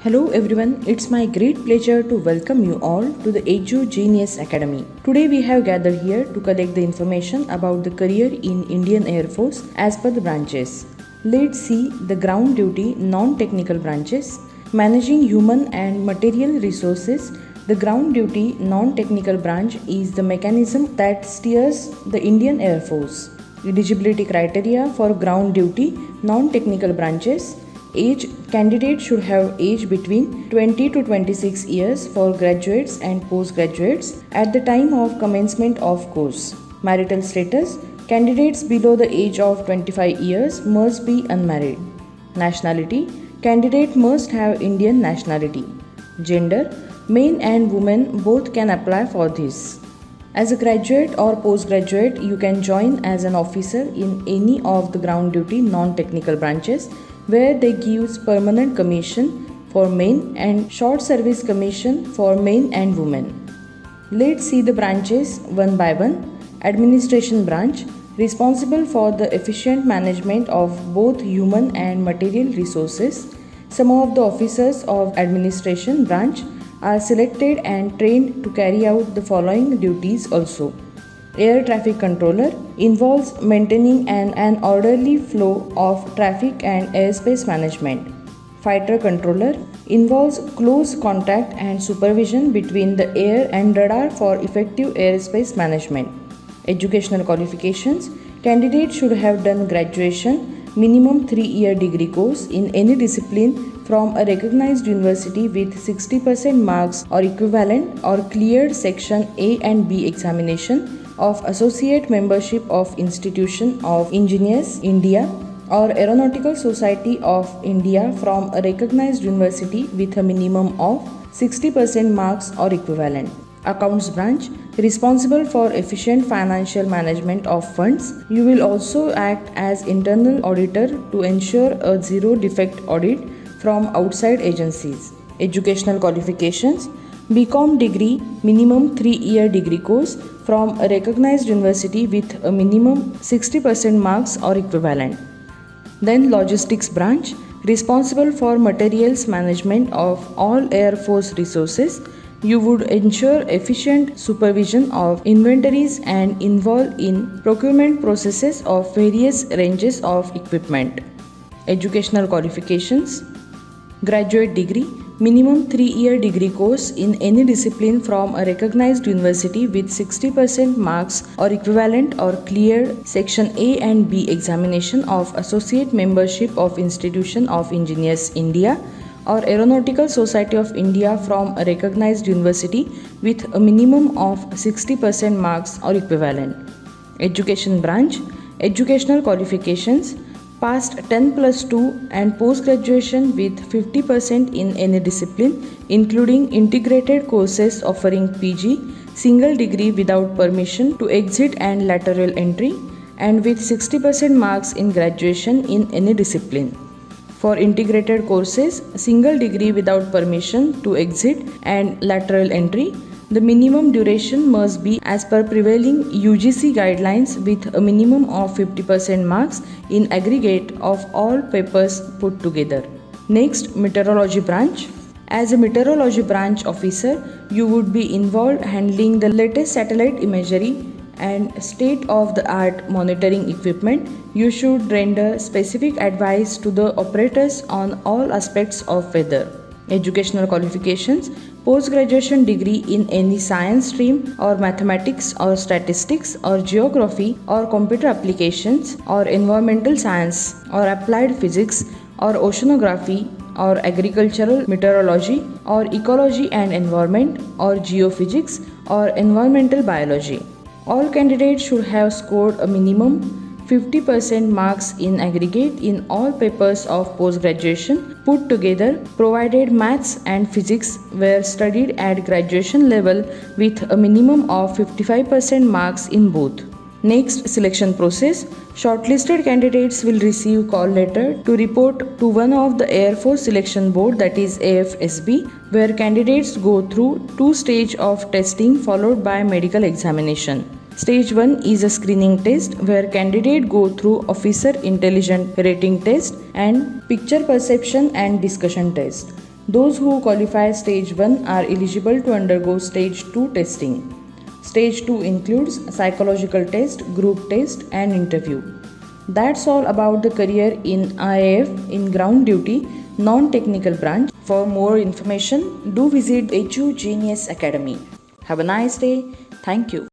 Hello everyone, it's my great pleasure to welcome you all to the Edu Genius Academy. Today we have gathered here to collect the information about the career in Indian Air Force as per the branches. Let's see the ground duty non-technical branches. Managing human and material resources. The ground duty non-technical branch is the mechanism that steers the Indian Air Force. Eligibility criteria for ground duty non-technical branches. Age: candidate should have age between 20 to 26 years for graduates and postgraduates at the time of commencement of course. Marital status: candidates below the age of 25 years must be unmarried. Nationality: candidate must have Indian nationality. Gender: men and women both can apply for this. As a graduate or postgraduate, you can join as an officer in any of the ground duty non-technical branches where they gives permanent commission for men and short service commission for men and women. Let's see the branches one by one. Administration branch, responsible for the efficient management of both human and material resources. Some of the officers of administration branch are selected and trained to carry out the following duties also. Air traffic controller involves maintaining an orderly flow of traffic and airspace management. Fighter controller involves close contact and supervision between the air and radar for effective airspace management. Educational qualifications: candidate should have done graduation, minimum 3-year degree course in any discipline from a recognized university with 60% marks or equivalent, or cleared section A and B examination of Associate Membership of Institution of Engineers India or Aeronautical Society of India from a recognized university with a minimum of 60% marks or equivalent. Accounts branch, responsible for efficient financial management of funds. You will also act as internal auditor to ensure a zero defect audit from outside agencies. Educational qualifications: BCom degree, minimum 3-year degree course from a recognized university with a minimum 60% marks or equivalent. Then logistics branch, responsible for materials management of all Air Force resources. You would ensure efficient supervision of inventories and involved in procurement processes of various ranges of equipment. Educational qualifications: graduate degree, minimum 3-year degree course in any discipline from a recognized university with 60% marks or equivalent, or cleared section A and B examination of Associate Membership of Institution of Engineers India or Aeronautical Society of India from a recognized university with a minimum of 60% marks or equivalent. Education branch, educational qualifications: passed 10+2 and post-graduation with 50% in any discipline, including integrated courses offering PG, single degree without permission to exit and lateral entry, and with 60% marks in graduation in any discipline. For integrated courses, single degree without permission to exit and lateral entry, the minimum duration must be as per prevailing UGC guidelines with a minimum of 50% marks in aggregate of all papers put together. Next, meteorology branch. As a meteorology branch officer, you would be involved handling the latest satellite imagery and state-of-the-art monitoring equipment. You should render specific advice to the operators on all aspects of weather. Educational qualifications: post-graduation degree in any science stream or mathematics or statistics or geography or computer applications or environmental science or applied physics or oceanography or agricultural meteorology or ecology and environment or geophysics or environmental biology. All candidates should have scored a minimum 50% marks in aggregate in all papers of post-graduation put together, provided maths and physics were studied at graduation level with a minimum of 55% marks in both. Next, selection process. Shortlisted candidates will receive call letter to report to one of the Air Force Selection Board, that is AFSB, where candidates go through 2 stages of testing followed by medical examination. Stage 1 is a screening test where candidates go through officer intelligence rating test and picture perception and discussion test. Those who qualify Stage 1 are eligible to undergo Stage 2 testing. Stage 2 includes psychological test, group test, and interview. That's all about the career in IAF in ground duty, non-technical branch. For more information, do visit HU Genius Academy. Have a nice day. Thank you.